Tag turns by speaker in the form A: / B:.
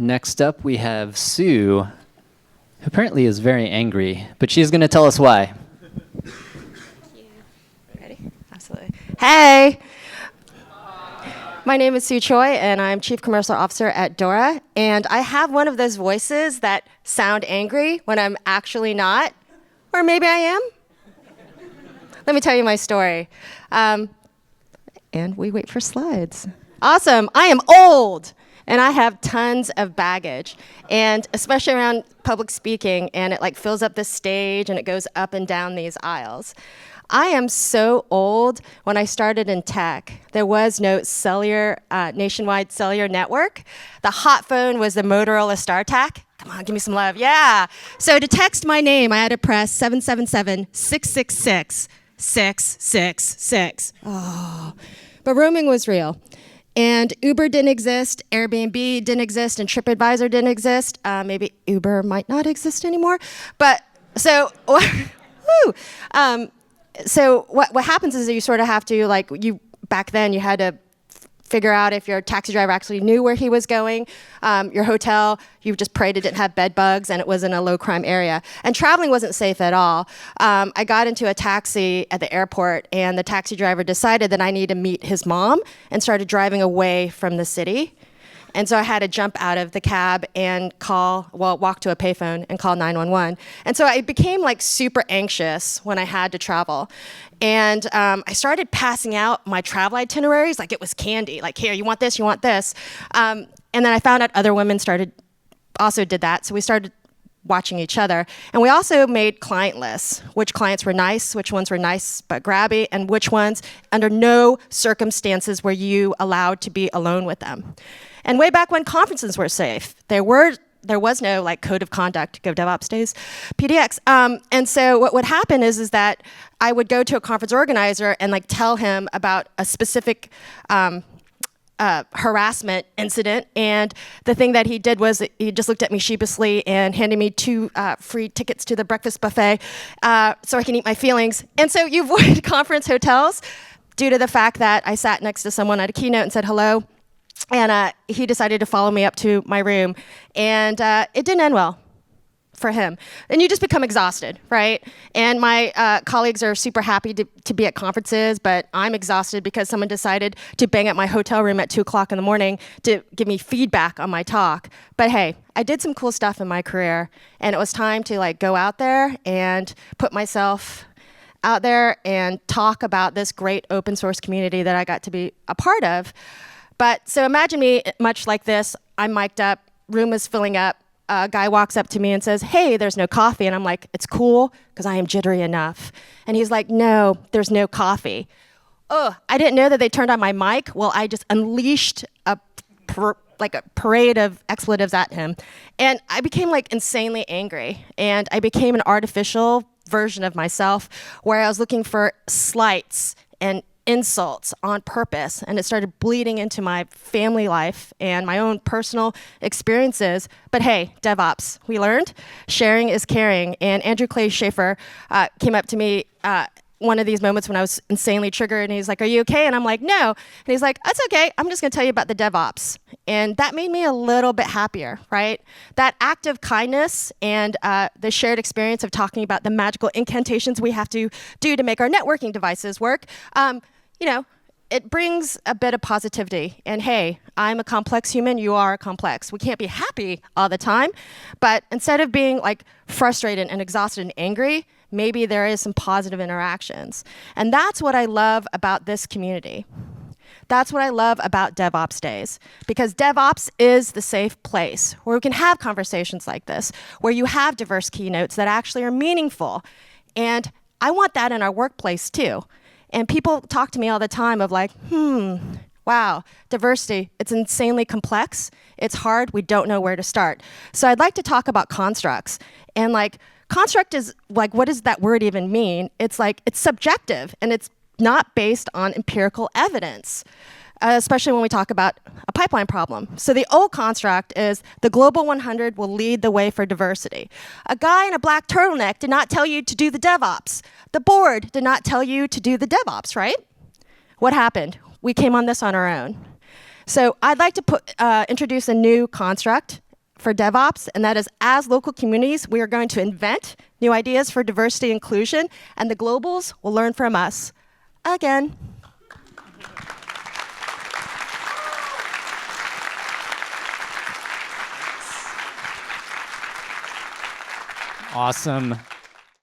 A: Next up, we have Sue, who apparently is very angry, but she's going to tell us why.
B: Thank you. Ready? Absolutely. Hey! My name is Soo Choi, and I'm Chief Commercial Officer at Dora. And I have one of those voices that sound angry when I'm actually not. Or maybe I am. Let me tell you my story. And we wait for slides. Awesome. I am old, and I have tons of baggage. And especially around public speaking, and it like fills up the stage, and it goes up and down these aisles. I am so old. When I started in tech, there was no cellular, nationwide cellular network. The hot phone was the Motorola StarTAC. Come on, give me some love. Yeah. So to text my name, I had to press 777-666-666. Oh. But roaming was real. And Uber didn't exist, Airbnb didn't exist, and TripAdvisor didn't exist. Maybe Uber might not exist anymore. But so, woo. So what happens is that you sort of have to, back then you had to figure out if your taxi driver actually knew where he was going. Your hotel, you just prayed it didn't have bed bugs and it was in a low crime area. And traveling wasn't safe at all. I got into a taxi at the airport, and the taxi driver decided that I needed to meet his mom and started driving away from the city. And so I had to jump out of the cab and walk to a payphone and call 911. And so I became super anxious when I had to travel. And I started passing out my travel itineraries like it was candy. Like, here, you want this, you want this. And then I found out other women also did that. So we started watching each other. And we also made client lists, which clients were nice, which ones were nice but grabby, and which ones under no circumstances were you allowed to be alone with them. And way back when conferences were safe, there was no code of conduct, go DevOpsDays, PDX. And so what would happen is that I would go to a conference organizer and tell him about a specific harassment incident, and the thing that he did was he just looked at me sheepishly and handed me 2 free tickets to the breakfast buffet so I can eat my feelings. And so you avoid conference hotels due to the fact that I sat next to someone at a keynote and said hello, and he decided to follow me up to my room, and it didn't end well for him. And you just become exhausted, right? And my colleagues are super happy to be at conferences, but I'm exhausted because someone decided to bang at my hotel room at 2 o'clock in the morning to give me feedback on my talk. But hey, I did some cool stuff in my career, and it was time to go out there and put myself out there and talk about this great open source community that I got to be a part of. But so imagine me much like this. I'm mic'd up, room is filling up. A guy walks up to me and says, hey, there's no coffee. And I'm like, it's cool, because I am jittery enough. And he's like, no, there's no coffee. Oh, I didn't know that they turned on my mic. Well, I just unleashed a parade of expletives at him. And I became insanely angry. And I became an artificial version of myself where I was looking for slights and insults on purpose, and it started bleeding into my family life and my own personal experiences. But hey, DevOps, we learned sharing is caring. And Andrew Clay Schaefer came up to me one of these moments when I was insanely triggered, and he's like, are you okay? And I'm like, no. And he's like, that's okay, I'm just gonna tell you about the DevOps. And that made me a little bit happier, right? That act of kindness and the shared experience of talking about the magical incantations we have to do to make our networking devices work, it brings a bit of positivity. And hey, I'm a complex human, you are complex. We can't be happy all the time, but instead of being frustrated and exhausted and angry, maybe there is some positive interactions. And that's what I love about this community. That's what I love about DevOps Days, because DevOps is the safe place where we can have conversations like this, where you have diverse keynotes that actually are meaningful. And I want that in our workplace too. And people talk to me all the time of wow, diversity, it's insanely complex, it's hard, we don't know where to start. So I'd like to talk about constructs. And construct is what does that word even mean? It's it's subjective, and it's not based on empirical evidence, especially when we talk about a pipeline problem. So the old construct is the Global 100 will lead the way for diversity. A guy in a black turtleneck did not tell you to do the DevOps. The board did not tell you to do the DevOps, right? What happened? We came on this on our own. So I'd like to introduce a new construct, for DevOps, and that is, as local communities, we are going to invent new ideas for diversity and inclusion, and the globals will learn from us. Again.
A: Awesome.